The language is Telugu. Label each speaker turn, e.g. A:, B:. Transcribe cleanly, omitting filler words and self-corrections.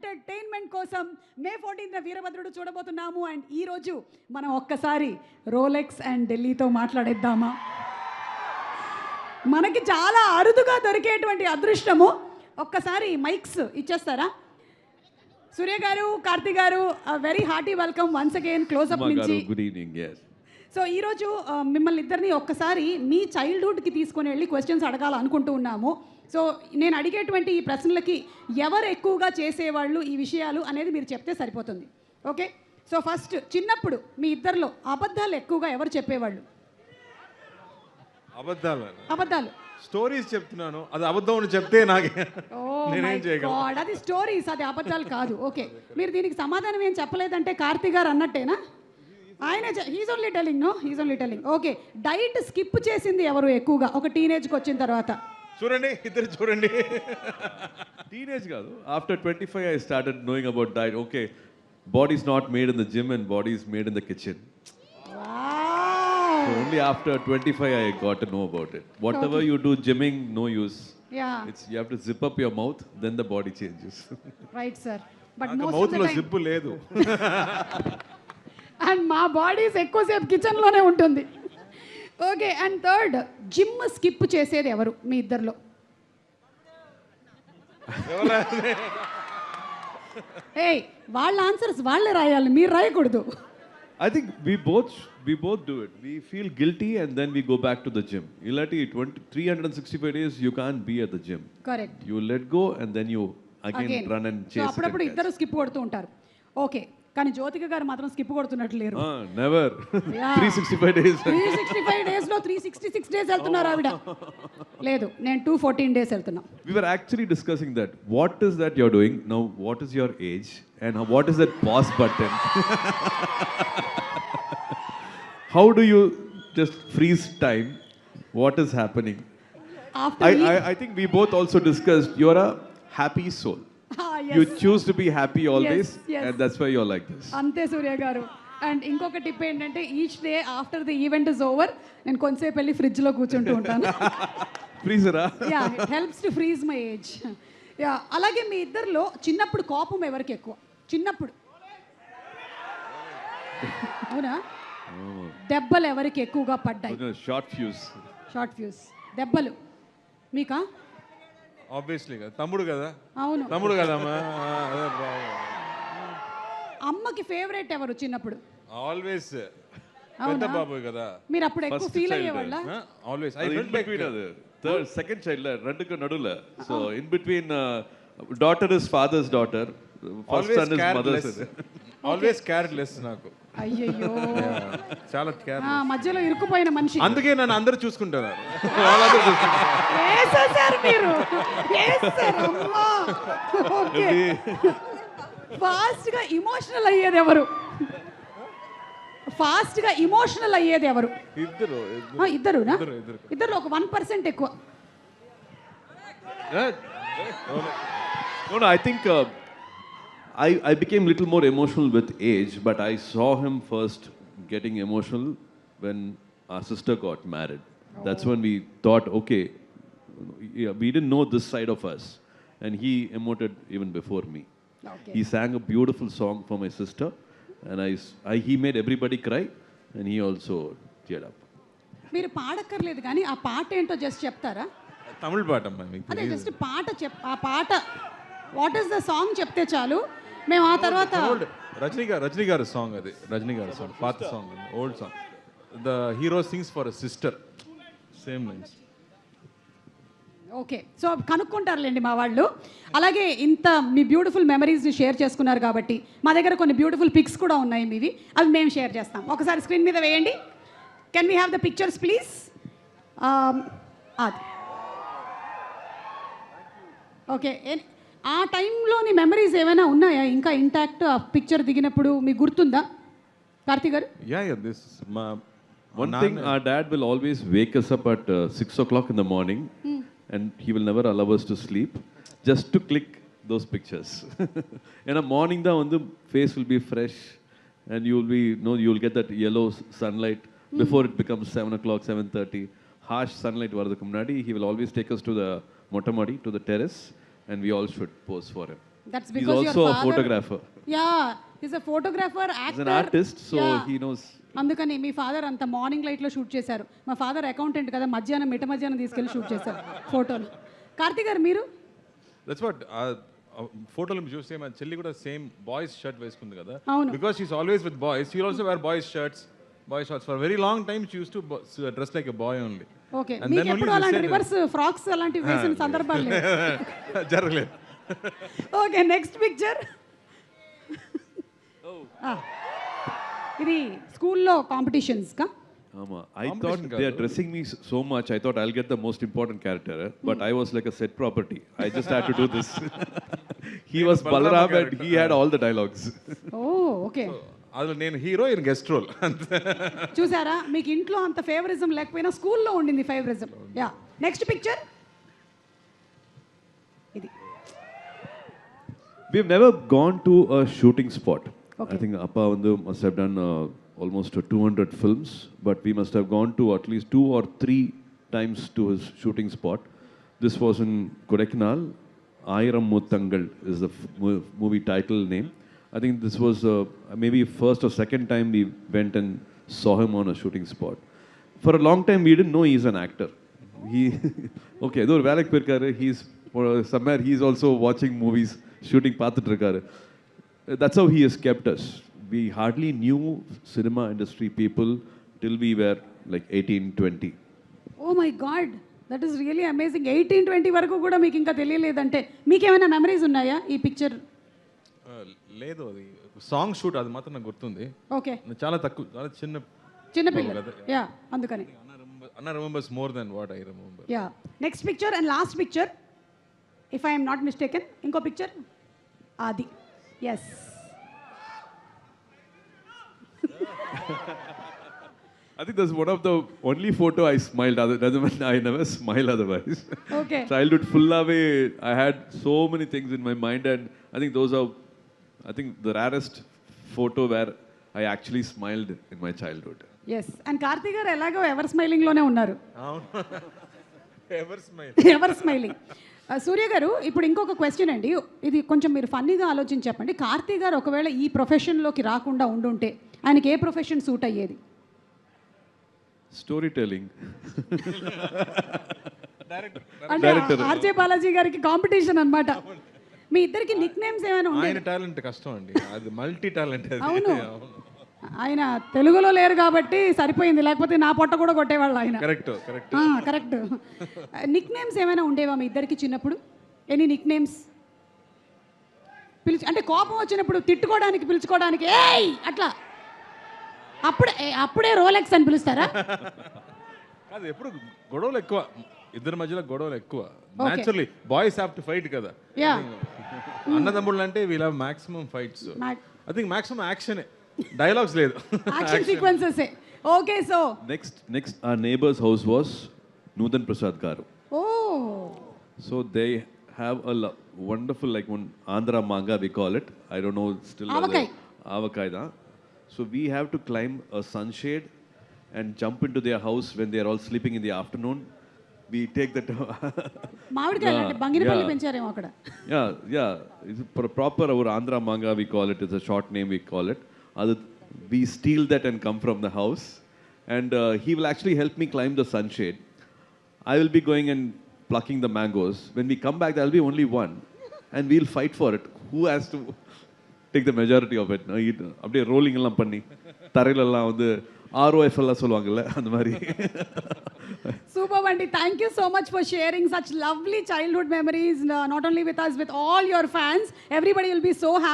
A: ఎంటర్టైన్మెంట్ కోసం మే 14th వీరభద్రుడు చూడబోతున్నాము. అండ్ ఈరోజు మనం ఒక్కసారి రోలెక్స్ అండ్ ఢిల్లీతో మాట్లాడేద్దామా? మనకి చాలా అరుదుగా దొరికేటువంటి అదృష్టము. ఒక్కసారి మైక్స్ ఇచ్చేస్తారా? సూర్య garu, Karthi garu, very hearty welcome once again close up నుంచి.
B: Good evening.
A: సో ఈరోజు మిమ్మల్ని ఇద్దరిని ఒక్కసారి మీ చైల్డ్హుడ్కి తీసుకొని వెళ్ళి క్వశ్చన్స్ అడగాలనుకుంటూ ఉన్నాము. సో నేను అడిగేటువంటి ఈ ప్రశ్నలకి ఎవరు ఎక్కువగా చేసేవాళ్ళు ఈ విషయాలు అనేది మీరు చెప్తే సరిపోతుంది. ఓకే, సో ఫస్ట్ చిన్నప్పుడు మీ ఇద్దరిలో అబద్ధాలు ఎక్కువగా ఎవరు చెప్పేవాళ్ళు? అబద్ధాలు
C: స్టోరీస్ చెప్తున్నాను, అది అబద్ధం అని చెప్తే నాకే నేనేం చేయగలను?
A: అది స్టోరీస్, అది అబద్ధాలు కాదు. ఓకే, మీరు దీనికి సమాధానం ఏం చెప్పలేదంటే కార్తీ గారు అన్నట్టేనా? ఆయనే he's only telling. No, he's only telling. Okay, diet skip చేసింది ఎవరు ఎక్కువగా ఒక టీనేజ్కి వచ్చిన తర్వాత?
C: చూడండి, ఇద్దరు చూడండి.
B: టీనేజ్ కాదు, after 25 I started knowing about diet. Okay, body is not made in the gym and body is made in the kitchen. So only after 25 I got to know about it. Whatever you do gymming, no use.
A: Yeah.
B: You have to zip up your mouth, then the body changes.
A: Right, sir. But
C: నాకు
A: most of
C: మౌత్
A: the
C: లో
A: time,
C: జిప్పు లేదు.
A: అండ్ మా బాడీస్ ఎక్కువసేపు కిచెన్లోనే ఉంటుంది. Okay, and third, gym skip చేసేది ఎవరు మీ ఇద్దరిలో? ఏయ్, వాళ్ళ ఆన్సర్స్ వాళ్ళే రాయాలి, మీరు రాయకూడదు.
B: I think we both do it. We feel guilty and then we go back to the gym. Ilati 365 days you can't be at the gym.
A: Correct.
B: You let go and then you again run and
A: so
B: chase it.
A: అప్పుడప్పుడు
B: and
A: ఇద్దరు స్కిప్ కొడుతూ ఉంటారు. ఓకే, కానీ జ్యోతిక గారు మాత్రం స్కిప్ కొడుతున్నట్లు లేరు.
B: Never.
A: Yeah.
B: 365 days.
A: 365 డేస్లో 366 డేస్ వెళ్తున్నారు ఆవిడ. లేదు, నేను 214 డేస్ వెళ్తున్నా.
B: We were actually discussing that. What is that you're doing now? What is your age? And what is that pause button? How do you just freeze time? What is happening?
A: After
B: I think we both also discussed you're a happy soul.
A: yes.
B: You choose to be happy always,
A: Yes.
B: and that's why you're like this.
A: అంతే సూర్య గారు. అండ్ ఇంకొక టిప్ ఏంటంటే, each day after the event is over నేను కొంతసేపు వెళ్ళి ఫ్రిడ్జ్లో కూర్చుంటూ ఉంటాను.
B: Freezer,
A: yeah, it helps to freeze my age. Yeah, అలాగే మీ ఇద్దరిలో చిన్నప్పుడు కోపం ఎవరికి ఎక్కువ? చిన్నప్పుడు అవునా? దెబ్బలు ఎవరికి ఎక్కువగా పడ్డాయి?
B: short fuse.
A: షార్ట్ ఫ్యూస్ దెబ్బలు మీకా?
C: ఆబ్వియస్లీ కదా, తమ్ముడు కదా.
A: అవును,
C: తమ్ముడు కదమ్మా.
A: అమ్మకి ఫేవరెట్ ఎవరు చిన్నప్పుడు?
C: ఆల్వేస్ పెద్ద బాబు కదా.
A: మీరు అప్పుడు ఎక్కువ
B: First
A: ఫీల్
B: child.
A: అయ్యేవాళ్ళ?
C: Always
B: In between third, second child, ரெண்டுக்கு நடுவுல. So in between, daughter is father's daughter, first son is mother's.
C: Always careless నాకు.
A: అయ్యయ్యో,
C: చాలా కేర్.
A: మధ్యలో ఇరుక్కుపోయిన మనిషి.
C: అందుకే నన్ను అందరూ చూసుకుంటారు. వాళ్ళందరూ చూసుకుంటారు.
A: వేసేసారు మీరు, వేసేసారు. అమ్మా. ఓకే, ఫాస్ట్గా ఇమోషనల్ అయ్యేది ఎవరు? ఫాస్ట్గా ఇమోషనల్ అయ్యేది ఎవరు?
C: ఇద్దరు
A: ఇద్దరునా? ఇద్దరు ఒక 1% ఎక్కువ.
B: No, I think I became little more emotional with age, but I saw him first getting emotional when our sister got married. That's when we thought, okay, we didn't know this side of us, and he emoted even before me.
A: Okay.
B: He sang a beautiful song for my sister, and he made everybody cry, and he also teared up.
A: మీరు పాడక్కర్లేదు కానీ ఆ పాట ఏంటో జస్ట్ చెప్తారా?
C: తమిళ పాట అమ్మా, మీకు
A: అదే జస్ట్ పాట ఆ పాట వాట్ ఈస్ ద సాంగ్ చెప్తే చాలు, మేము ఆ తర్వాత.
C: రజనీ గారి సాంగ్, అది రజనీ గారి సాంగ్, పాత song, old song. The hero sings for a sister, same lines.
A: Okay, so కనుక్కుంటారులేండి మా వాళ్ళు. అలాగే ఇంత మీ బ్యూటిఫుల్ మెమరీస్ని షేర్ చేసుకున్నారు కాబట్టి మా దగ్గర కొన్ని బ్యూటిఫుల్ పిక్స్ కూడా ఉన్నాయి మీవి, అవి మేము షేర్ చేస్తాం. ఒకసారి స్క్రీన్ మీద వేయండి. Can we have the pictures please? అది ఓకే. ఆ టైంలోని మెమరీస్ ఏమైనా ఉన్నాయా ఇంకా ఇంటాక్ట్? ఆ పిక్చర్ దిగినప్పుడు మీకు గుర్తుందా కార్తీ గారు?
C: దిస్ మా
B: One thing, our dad will always wake us up at 6 o'clock in the morning, and he will never allow us to sleep, just to click those pictures. In the morning, the face will be fresh, and you will get that yellow sunlight before it becomes 7 o'clock, 7:30. Harsh sunlight varadukku munadi, he will always take us to the Mottamadi, to the terrace, and we all should pose for him.
A: That's
B: He's
A: because
B: also
A: your
B: a
A: father.
B: photographer.
A: Yeah, he's a photographer,
B: He's
A: actor.
B: an artist, so
A: Yeah.
B: he knows.
A: అందుకని మీ ఫాదర్ అంత మార్నింగ్ లైట్లో షూట్ చేశారు. మా ఫాదర్ అకౌంటెంట్ కదా, మధ్యాహ్నం మధ్యాహ్నం తీసుకెళ్ళి షూట్ చేశారు ఫోటోలు. కార్తీక్ గారు మీరు?
C: దట్స్ వాట్ ఫోటోలు చూస్తే మా చెల్లి కూడా సేమ్ బాయ్స్ షర్ట్ వేసుకుంది కదా,
A: అవును.
C: Because she's always with boys, she also wear boys shirts, boys shorts for very long time she use to dress like a boy only.
A: Okay, మీకు ఎప్పుడు అలాంటి రివర్స్ ఫ్రాక్స్ అలాంటివి వేసిన సందర్భాలు లేవు?
C: జరగలేదు.
A: Okay, next picture. ఇది స్కూల్లో కాంపిటీషన్స్కా?
B: I thought they are dressing me so much. I thought I'll get the most important character, but I was like a set property. I just had to do this. He was Balaram and he had all the dialogues.
A: Oh okay,
C: అందులో నేను హీరో, ఈయన గెస్ట్ రోల్.
A: చూసారా, మీకు ఇంట్లో అంత ఫేవరిజం లేకపోయినా స్కూల్లో ఉండింది ఫేవరిజం. యా, నెక్స్ట్ పిక్చర్ ఇది.
B: We've never gone to a shooting spot.
A: Okay.
B: I think Appa Vandu must have done almost 200 films, but we must have gone to at least 2 or 3 times to his shooting spot. This was in Kodaikanal. Ayiram Muttangal is the movie title name. I think this was maybe first or second time we went and saw him on a shooting spot. For a long time we didn't know he's an actor. He okay, though Valak Pirkar, he's somewhere he's also watching movies, shooting paathitrukkaru. That's how he has kept us. We hardly knew cinema industry people till we were like 18, 20.
A: Oh my God, that is really amazing. 18-20 వరకు కూడా మీకు ఇంకా తెలియలేదంటే మీకేమైనా మెమరీస్ ఉన్నాయా ఈ పిక్చర్?
C: లేదు, అది సాంగ్ షూట్, అది మాత్రం నాకు గుర్తుంది.
A: ఓకే,
C: చాలా తక్కువ, చాలా
A: చిన్నపిల్లలు. యా, అందుకని
C: అన్న remembers more than what I remember.
A: Yeah, next picture and last picture if I'm not mistaken. ఇంకో పిక్చర్ అది. Yes,
B: I think that's one of the only photo I smiled. Other doesn't mean I never smile otherwise.
A: Okay.
B: Childhood full away. I had so many things in my mind, and I think those are, I think the rarest photo where I actually smiled in my childhood.
A: Yes, and Karthik గారు ఎలాగో ఎవర్ స్మైలింగ్లోనే ఉన్నారు. Ever smiling. సూర్య గారు, ఇప్పుడు ఇంకొక క్వశ్చన్ అండి, ఇది కొంచెం మీరు ఫన్నీగా ఆలోచించి చెప్పండి. కార్తీక్ గారు ఒకవేళ ఈ ప్రొఫెషన్లోకి రాకుండా ఉండుంటే ఆయనకి ఏ ప్రొఫెషన్ సూట్ అయ్యేది?
B: Storytelling.
A: అంటే ఆర్జే బాలాజీ గారికి కాంపిటీషన్ అన్నమాట. మీ ఇద్దరికి నిక్ నేమ్స్ ఏమైనా ఉన్నాయి?
C: ఆయన టాలెంట్ కష్టం అండి, అది మల్టీ టాలెంట్.
A: అవును, ఆయన తెలుగులో లేరు కాబట్టి సరిపోయింది, లేకపోతే నా పొట్ట కూడా కొట్టేవాళ్ళు ఆయన.
C: Correct correct
A: correct. Nick names ఏమైనా ఉండేవా మీ ఇద్దరికి చిన్నప్పుడు? ఎనీ నిక్ నేమ్స్ అంటే కోపం వచ్చినప్పుడు తిట్టుకోవడానికి పిలుచుకోవడానికి ఏయ్ అట్లా, అప్పుడే రోలెక్స్ అని పిలుస్తారా?
C: కాదు, ఎప్పుడు గొడవలు ఎక్కువ, ఇద్దరి మధ్యలో గొడవలు ఎక్కువ. Naturally boys have to fight కదా.
A: యా,
C: అన్నదమ్ముళ్ళు అంటే we'll have maximum fights. I think maximum action, dialogues లేదు,
A: action sequences. Okay, so
B: Next our neighbor's house was Nudan Prasad Garu.
A: Oh
B: So they have a wonderful, like one Andhra manga we call it. I don't know still.
A: Avakai.
B: Avakai da. So we have to climb a sunshade and jump into their house when they are all sleeping in the afternoon. We take that.
A: మామిడికాయలు అంటే బంగినపల్లి పెంచారేమో అక్కడ.
B: Yeah. It's proper our Andhra manga we call it. It's a short name we call it. We steal that and come from the house, and he will actually help me climb the sunshade. I will be going and plucking the mangoes. When we come back, there will be only one, and we'll fight for it. Who has to take the majority of it? அப்படியே ரோலிங் எல்லாம் பண்ணி தரையிலெல்லாம் வந்து ROF எல்லாம் சொல்லுவாங்கல்ல அந்த மாதிரி.
A: Super Vandy, thank you so much for sharing such lovely childhood memories, not only with us, with all your fans. Everybody will be so happy.